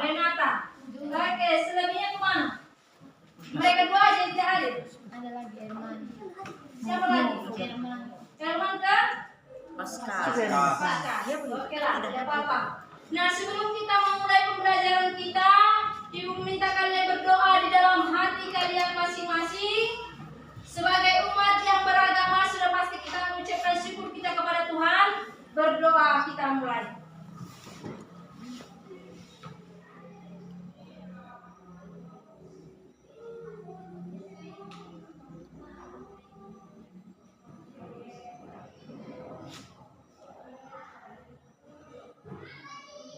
Renata. Oke, selebihnya kemana? Mereka dua aja yang tidak hadir. Ada lagi Herman. Siapa lagi? Herman ke? Pasca. Oke lah, tidak apa-apa. Nah, sebelum kita memulai pembelajaran kita, Ibu minta kalian berdoa di dalam hati kalian masing-masing. Sebagai umat yang beragama, sudah pasti kita mengucapkan syukur kita kepada Tuhan. Berdoa kita mulai.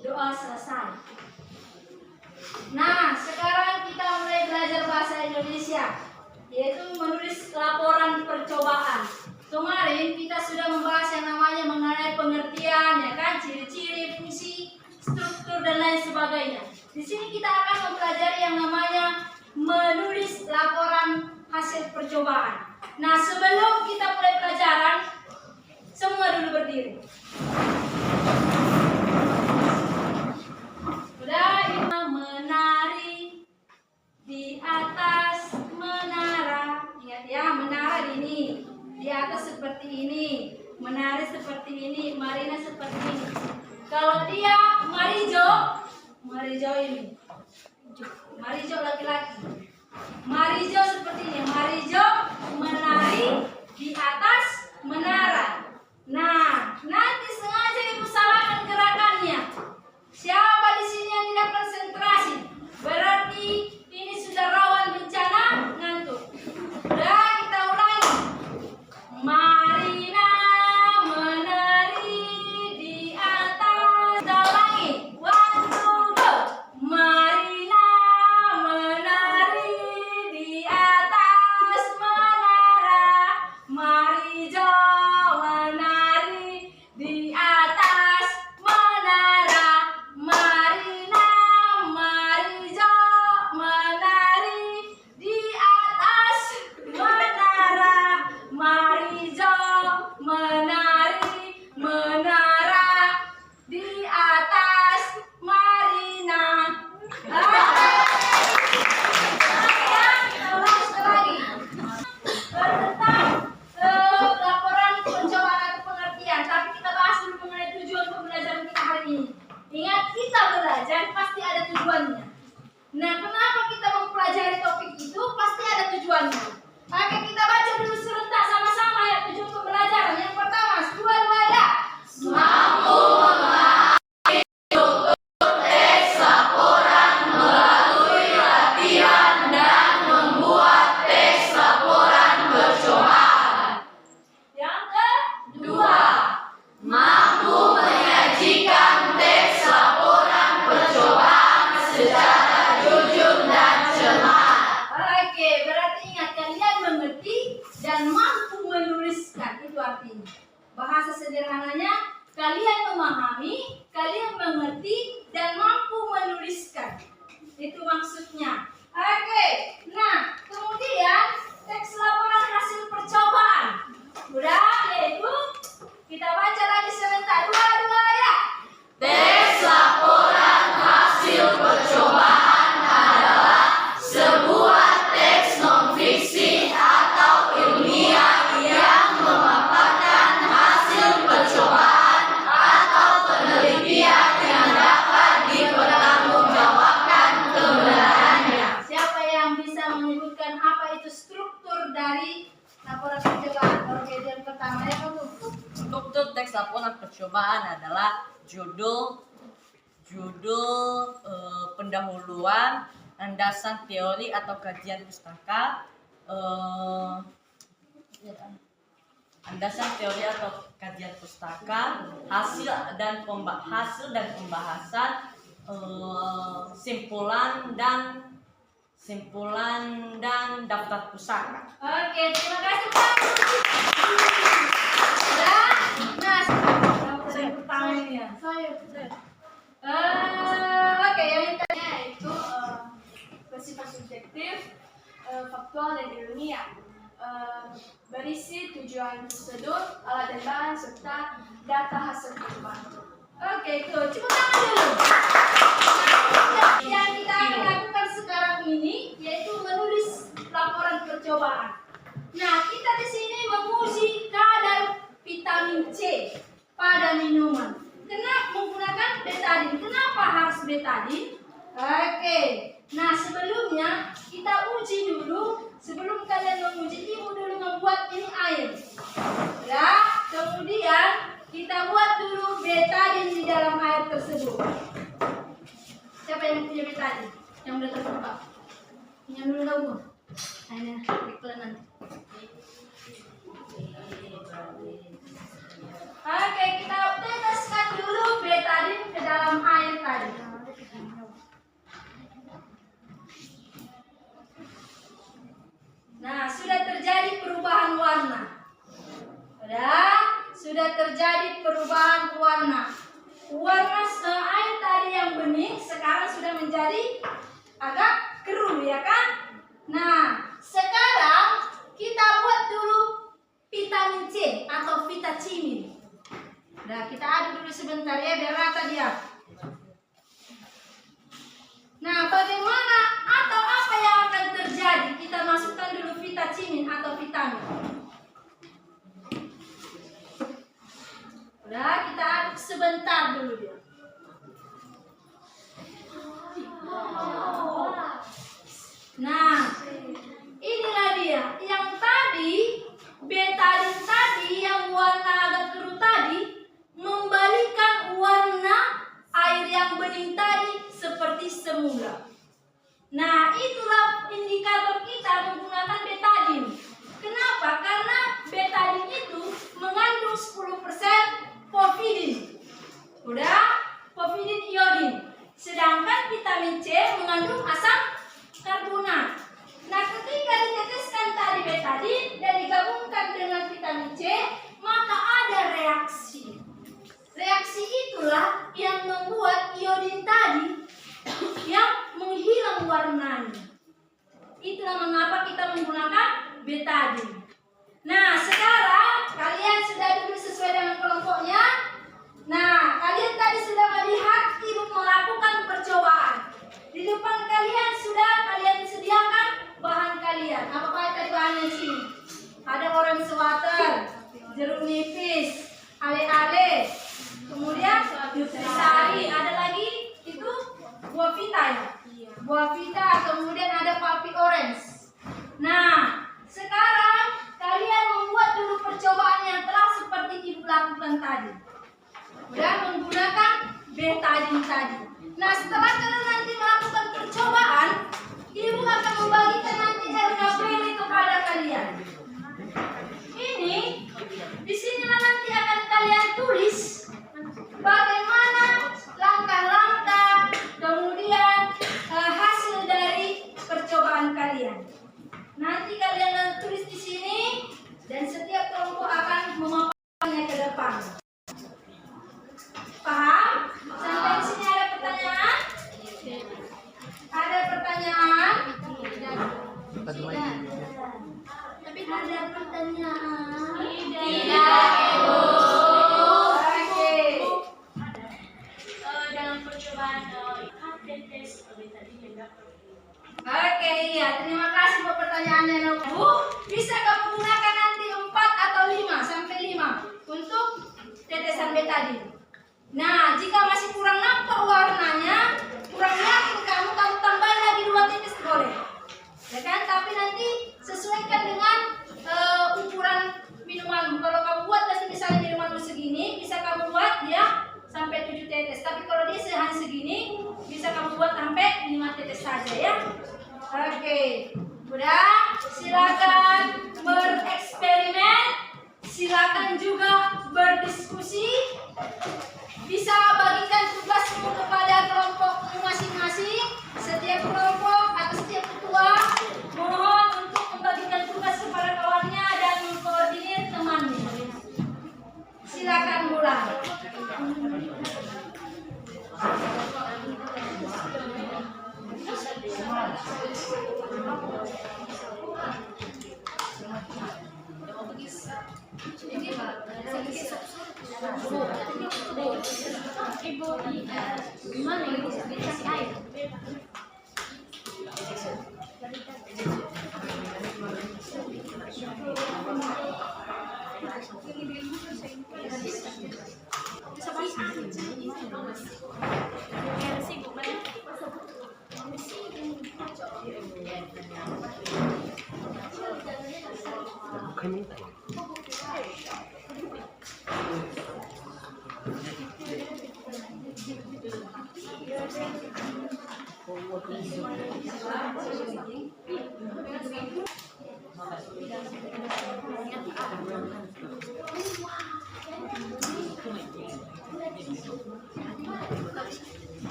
Doa selesai. Nah, sekarang kita mulai belajar bahasa Indonesia, yaitu menulis laporan percobaan. Kemarin kita sudah membahas yang namanya mengenai pengertian, ya kan, ciri-ciri, fungsi, struktur dan lain sebagainya. Di sini kita akan mempelajari yang namanya menulis laporan hasil percobaan. Nah, sebelum kita mulai pelajaran, semua dulu berdiri. Menari di atas menara. Ingat ya, menara ini di atas seperti ini, menari seperti ini, Marina seperti ini. Kalau dia Marijo ini, Marijo laki-laki, Marijo seperti ini, Marijo menari di atas menara. Nah, nanti sengaja ibu salahkan gerakannya. Siapa di sini yang tidak konsentrasi? Berarti ini sudah rawan bencana ngantuk. Udah, kita ulangi. Marina menari di atas. Kita ulangi. 1, 2, go. Marina menari di atas menara. Marijo menari di atas menara. Marina, Marijo menari di atas menara. Marijo menari menara di atas Marina. Kita ulang sekali lagi. Tentang laporan pencobaan atau pengertian, tapi kita bahas dulu mengenai tujuan pembelajaran kita hari ini. Ingat, kita belajar pasti ada tujuannya. Nah, kenapa kita mempelajari topik itu? Pasti ada tujuannya. Oke, kita baca dulu serentak sama-sama ya tujuan pembelajaran. Yang pertama, dua ya. Mampu memahami struktur teks laporan melalui latihan dan membuat teks laporan percobaan. Yang kedua, mampu menyajikan teks laporan percobaan secara jujur dan cermat. Oke, berarti ingat kalian mengerti dan mampu menuliskan, itu artinya. Bahasa sederhananya, kalian memahami, kalian mengerti dan mampu menuliskan. Itu maksudnya. Oke, nah kemudian teks laporan hasil percobaan. Udah, yaitu kita baca lagi sebentar. Dua ya. Teks laporan hasil percobaan adalah sebuah teks non-fiksi atau ilmiah yang memaparkan hasil percobaan atau penelitian yang dapat dipertanggungjawabkan kebenarannya. Siapa yang bisa menyebutkan apa itu struktur dari laporan percobaan? Oke, yang pertama ya, Struktur teks laporan percobaan adalah judul, judul pendahuluan, landasan teori atau kajian pustaka. Landasan teori atau kajian pustaka, hasil dan pembahasan, simpulan dan daftar pusaka. Oke, terima kasih Pak. Nah, saya pertama ini ya. Oke, yang intinya itu bersifat subjektif, faktual dan ilmiah. Berisi tujuan prosedur, alat dan bahan serta data hasil percobaan. Oke, itu coba tangan dulu. Nah, yang kita akan lakukan sekarang ini yaitu menulis laporan percobaan. Nah, kita di sini menguji kadar vitamin C pada minuman. Kenapa menggunakan betadine? Kenapa harus betadine? Oke. Nah, sebelumnya kita uji dulu. Sebelum kalian menguji, ibu dulu membuat ini air. Ya, kemudian kita buat dulu betadine di dalam air tersebut. Siapa yang punya betadine? Yang udah terbuka? Yang dulu dulu. Ini iklan nanti. Oke, kita teteskan dulu betadine ke dalam air tadi. Nah, sudah terjadi perubahan warna. Sudah terjadi perubahan warna. Warna air tadi yang bening sekarang sudah menjadi agak keruh, ya kan? Nah, sekarang kita buat dulu vitamin C atau vitacimin. Nah, kita aduk dulu sebentar ya biar rata dia. Nah, bagaimana atau apa yang akan terjadi? Kita masukkan dulu vitacimin atau vitamin. Udah, kita aduk sebentar dulu dia. Nah, inilah dia. Yang tadi, betadine tadi yang warna agak keruh tadi membalikan warna air yang bening tadi seperti semula. Nah, itulah indikator kita menggunakan betadine. Kenapa? Karena betadine itu mengandung 10% povidin. Udah? Povidin iodin. Sedangkan vitamin C mengandung asam karbonat. Nah, ketika diteteskan tadi betadine dan digabungkan dengan vitamin C, maka ada reaksi. Reaksi itulah yang membuat iodin tadi yang menghilang warnanya. Itulah mengapa kita menggunakan betadine. Nah, sekarang kalian sudah duduk sesuai dengan kelompoknya. Nah, kalian tadi sudah melihat ibu melakukan percobaan. Di depan kalian sudah kalian sediakan bahan kalian. Apa tadi bahannya di sini? Ada orange water, jeruk nipis, ale-ale, kemudian nutrisari, ada lagi itu buah vita ya. Buah vita, kemudian ada pulpy orange. Nah, sekarang kalian membuat dulu percobaan yang telah seperti ibu lakukan tadi. Udah menggunakan betadine tadi. Nah, setelah kalian nanti melakukan percobaan, ibu akan membagikan nanti RKPL kepada kalian. Ini, disinilah nanti akan kalian tulis bagaimana langkah-langkah, kemudian hasil dari percobaan kalian. Nanti kalian tulis di sini dan setiap kelompok akan memaparkannya ke depan. Paham? Sampai di sini ada pertanyaan? Ada pertanyaan? Tapi ada pertanyaan? Tidak, Ibu. Oke. Dalam percobaan tes tadi Oke, iya. Terima kasih buat pertanyaannya, Bu. Bisa kamu gunakan nanti 4 atau 5 sampai 5 untuk tetesan betadine. Nah, jika masih kurang nampak warnanya, kurang yakin kamu tambahin lagi 2 tetes boleh. Ya kan? Tapi nanti sesuaikan dengan ukuran minuman. Kalau kamu buat tadi misalnya minuman segini, bisa kamu buat dia sampai 7 tetes. Tapi kalau dia hanya segini, buat sampai 5 tetes saja ya. Oke, udah, silakan bereksperimen, silakan juga berdiskusi. Bisa bagikan tugasmu kepada kelompok masing-masing. Setiap kelompok atau setiap ketua mohon untuk membagikan tugas kepada kawannya dan mengkoordinir temannya. Silakan mulai. Gimana ini dikasih air?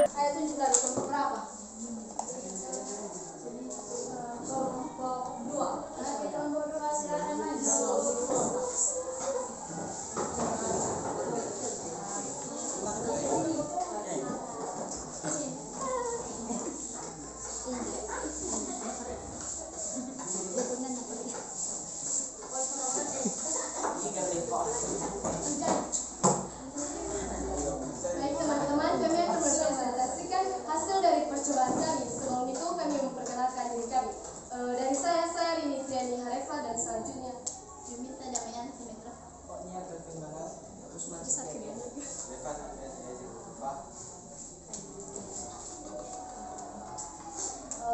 Saya tunjuk dari kelompok berapa? Kelompok 2. Nanti kelompok 2 silakan maju. Baik teman-teman, kami akan mempresentasikan hasil dari percobaan kami. Sebelum itu kami memperkenalkan diri kami. Dari saya Rini Triani Harefa, dan selanjutnya Jumita Damayan Simetra. Pokoknya perkembangan Usman Sekian Depan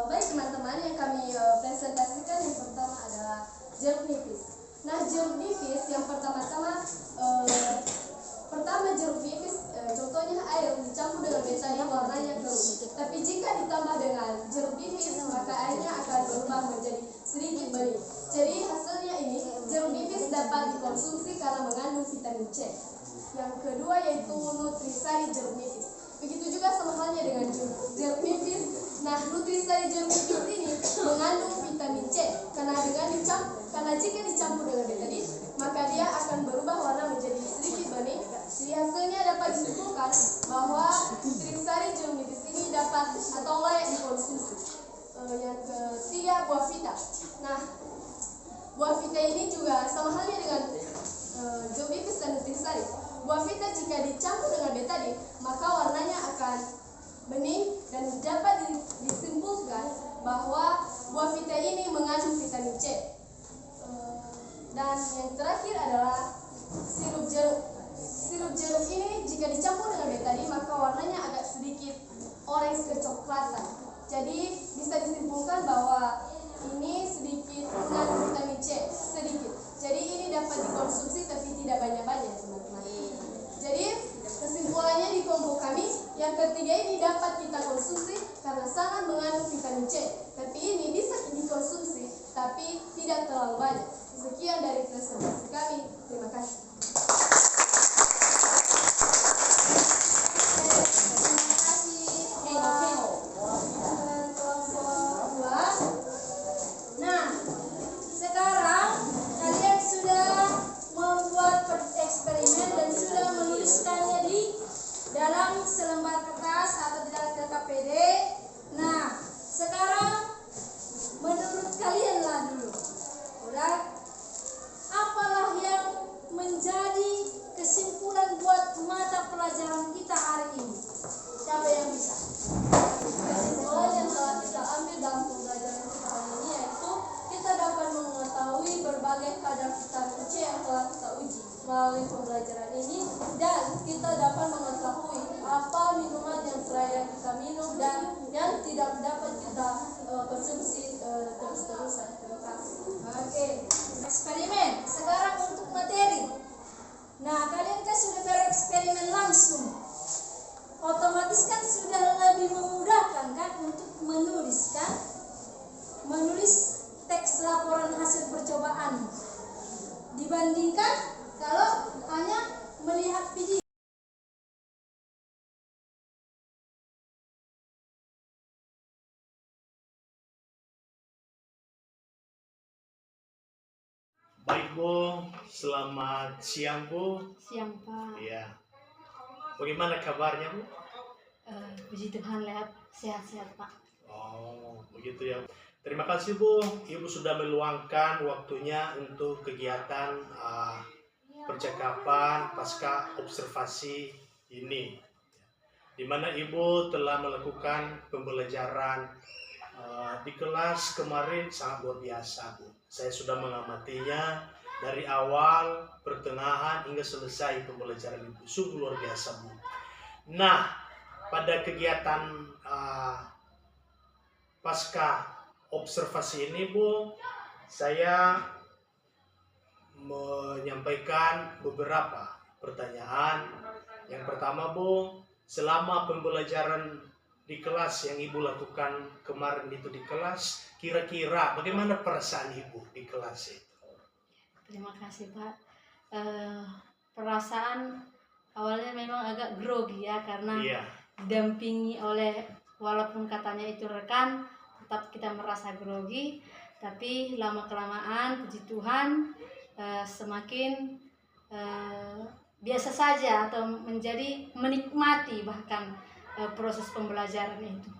Baik teman-teman, yang kami presentasikan yang pertama adalah jeruk nipis. Nah, jeruk nipis yang pertama-tama jeruk nipis contohnya air dicampur dengan betadine warnanya keruh. Tapi jika ditambah dengan jeruk nipis maka airnya akan berubah menjadi sedikit bening. Jadi hasilnya ini jeruk nipis dapat dikonsumsi karena mengandung vitamin C. Yang kedua yaitu nutrisari jeruk nipis. Begitu juga sama halnya dengan jeruk nipis. Nah, nutrisari jeruk nipis ini mengandung vitamin C karena jika dicampur dengan betadine maka dia akan berubah warna menjadi sedikit bening. Jadi hasilnya dapat disimpulkan bahwa nutrisari jeruk nipis ini dapat atau layak dikonsumsi. Yang ketiga buah vita. Nah, buah vita ini juga sama halnya dengan jeruk nipis dan nutrisari. Buah vita jika dicampur dengan betadine maka warnanya akan bening dan dapat disimpulkan bahwa buah vita ini mengandung vitamin C. Dan yang terakhir adalah sirup jeruk. Sirup jeruk ini jika dicampur dengan betadine maka warnanya Jadi bisa disimpulkan bahwa ini sedikit mengandung vitamin C, sedikit. Jadi ini dapat dikonsumsi tapi tidak banyak-banyak teman-teman. Jadi kesimpulannya di kelompok kami, yang ketiga ini dapat kita konsumsi karena sangat mengandung vitamin C. Tapi ini bisa dikonsumsi tapi tidak terlalu banyak. Sekian dari presentasi kami. Terima kasih. Nah, sekarang kalian sudah membuat eksperimen dan sudah menuliskannya di dalam selembar kertas atau di dalam KKPD. Nah, sekarang menurut kalian lah dulu, udah, apalah yang menjadi kesimpulan buat mata pelajaran kita hari ini? Siapa yang bisa? Kesimpulan yang telah kita ambil dalam pembelajaran kita hari ini yaitu kita dapat mengetahui berbagai kadar vitamin C yang telah kita uji melalui pembelajaran ini, dan kita dapat mengetahui apa minuman yang layak kita minum dan yang tidak dapat kita konsumsi terus-terusan. Terima kasih. Oke, eksperimen. Sekarang untuk materi. Nah, kalian kan sudah bereksperimen langsung. Otomatis kan sudah lebih memudahkan kan untuk menulis kan? Menulis teks laporan hasil percobaan dibandingkan kalau hanya melihat video. Baik Bu, selamat siang Bu. Siang Pak. Iya. Bagaimana kabarnya Bu? Puji Tuhan lihat sehat-sehat Pak. Oh, begitu ya. Terima kasih Bu, Ibu sudah meluangkan waktunya untuk kegiatan percakapan pasca observasi ini, di mana Ibu telah melakukan pembelajaran di kelas kemarin sangat luar biasa Bu. Saya sudah mengamatinya dari awal, pertengahan hingga selesai pembelajaran Ibu. Sungguh luar biasa Bu. Nah, pada kegiatan pasca observasi ini Bu, saya menyampaikan beberapa pertanyaan. Yang pertama Bu, selama pembelajaran di kelas yang Ibu lakukan kemarin itu di kelas, kira-kira bagaimana perasaan Ibu di kelas itu? Terima kasih Pak. Perasaan awalnya memang agak grogi ya, karena didampingi oleh, walaupun katanya itu rekan, tetap kita merasa grogi. Tapi lama-kelamaan puji Tuhan semakin biasa saja, atau menjadi menikmati bahkan proses pembelajaran itu.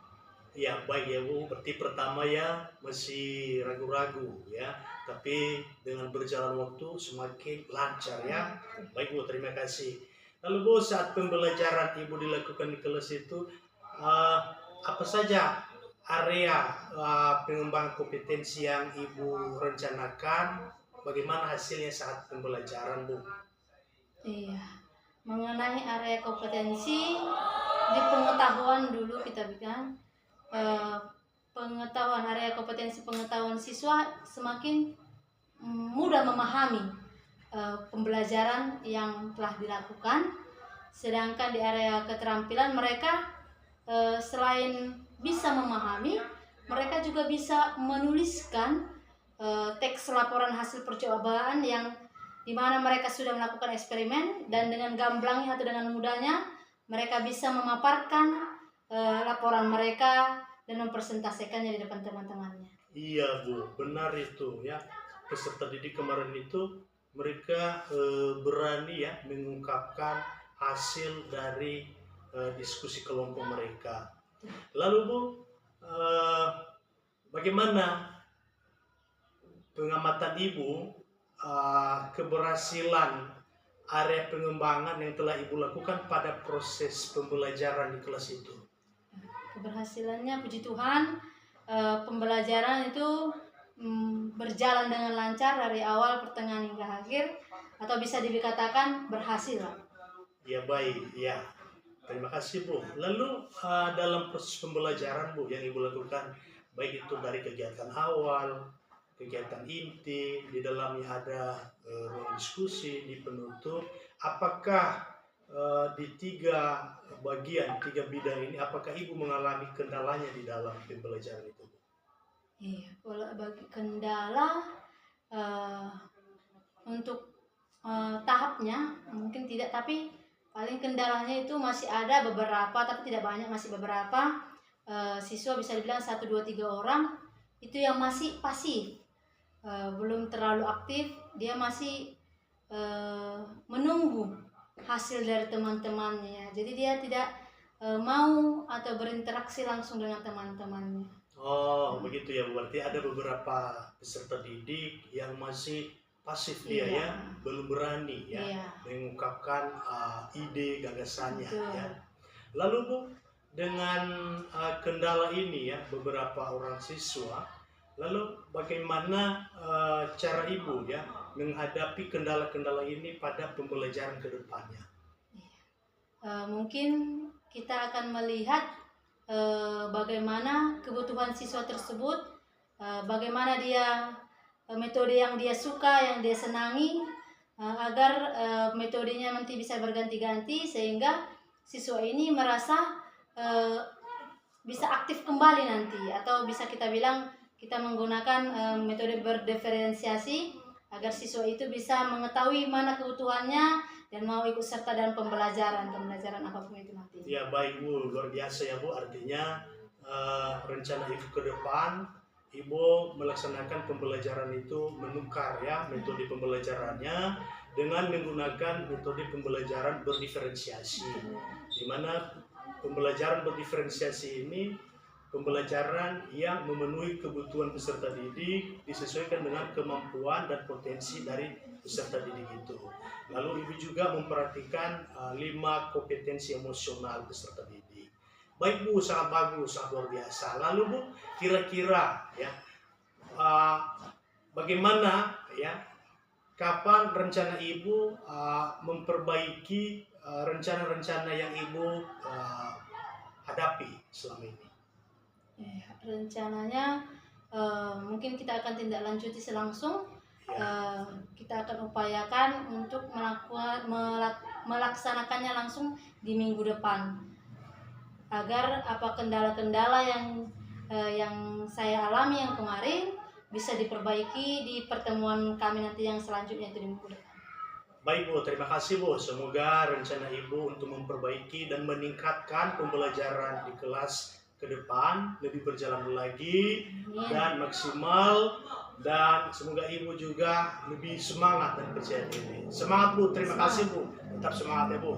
Ya baik ya Bu, berarti pertama ya masih ragu-ragu ya, tapi dengan berjalan waktu semakin lancar ya. Baik Bu, terima kasih. Lalu Bu, saat pembelajaran Ibu dilakukan di kelas itu, apa saja area pengembangan kompetensi yang Ibu rencanakan? Bagaimana hasilnya saat pembelajaran Bu? Iya, mengenai area kompetensi di pengetahuan dulu kita bilang pengetahuan, area kompetensi pengetahuan siswa semakin mudah memahami pembelajaran yang telah dilakukan. Sedangkan di area keterampilan mereka selain bisa memahami, mereka juga bisa menuliskan teks laporan hasil percobaan yang dimana mereka sudah melakukan eksperimen, dan dengan gamblangnya atau dengan mudahnya mereka bisa memaparkan laporan mereka dan mempresentasikannya di depan teman-temannya. Iya Bu, benar itu ya. Peserta didik kemarin itu mereka berani ya mengungkapkan hasil dari diskusi kelompok mereka. Lalu Bu, bagaimana pengamatan Ibu keberhasilan area pengembangan yang telah Ibu lakukan pada proses pembelajaran di kelas itu? Keberhasilannya puji Tuhan, pembelajaran itu berjalan dengan lancar dari awal, pertengahan hingga akhir, atau bisa dikatakan berhasil. Ya baik, ya. Terima kasih Bu. Lalu dalam proses pembelajaran Bu yang Ibu lakukan, baik itu dari kegiatan awal, kegiatan inti, di dalamnya ada ruang diskusi, di penutup, apakah di tiga bagian, tiga bidang ini, apakah Ibu mengalami kendalanya di dalam pembelajaran itu Bu? Iya, kalau bagi kendala untuk tahapnya mungkin tidak, tapi paling kendalanya itu masih ada beberapa, tapi tidak banyak, masih beberapa siswa bisa dibilang 1, 2, 3 orang itu yang masih pasif, belum terlalu aktif, dia masih menunggu hasil dari teman-temannya, jadi dia tidak mau atau berinteraksi langsung dengan teman-temannya. Oh, begitu ya, berarti ada beberapa peserta didik yang masih pasif dia Iya. ya, belum berani ya Iya. mengungkapkan ide gagasannya Betul. ya. Lalu Bu, dengan kendala ini ya beberapa orang siswa, lalu bagaimana cara Ibu ya menghadapi kendala-kendala ini pada pembelajaran ke depannya? Mungkin kita akan melihat bagaimana kebutuhan siswa tersebut, bagaimana dia metode yang dia suka, yang dia senangi, agar metodenya nanti bisa berganti-ganti sehingga siswa ini merasa bisa aktif kembali nanti, atau bisa kita bilang kita menggunakan metode berdiferensiasi agar siswa itu bisa mengetahui mana kebutuhannya dan mau ikut serta dalam pembelajaran apapun itu nanti. Ya baik Bu, luar biasa ya Bu, artinya rencana Ibu ke depan, Ibu melaksanakan pembelajaran itu menukar ya metode pembelajarannya dengan menggunakan metode pembelajaran berdiferensiasi, di mana pembelajaran berdiferensiasi ini pembelajaran yang memenuhi kebutuhan peserta didik disesuaikan dengan kemampuan dan potensi dari peserta didik itu. Lalu Ibu juga memperhatikan 5 kompetensi emosional peserta didik. Baik Bu, sangat bagus, sangat luar biasa. Lalu Bu, kira-kira ya bagaimana ya, kapan rencana Ibu memperbaiki rencana-rencana yang Ibu hadapi selama ini? Rencananya mungkin kita akan tindak lanjuti selangsung. Kita akan upayakan untuk melaksanakannya langsung di minggu depan, agar apa kendala-kendala yang saya alami yang kemarin bisa diperbaiki di pertemuan kami nanti yang selanjutnya itu di minggu depan. Baik Bu, terima kasih Bu. Semoga rencana Ibu untuk memperbaiki dan meningkatkan pembelajaran di kelas ke depan lebih berjalan lagi dan maksimal, dan semoga Ibu juga lebih semangat dan percaya diri. Semangat Bu, terima kasih Bu. Tetap semangat ya Bu.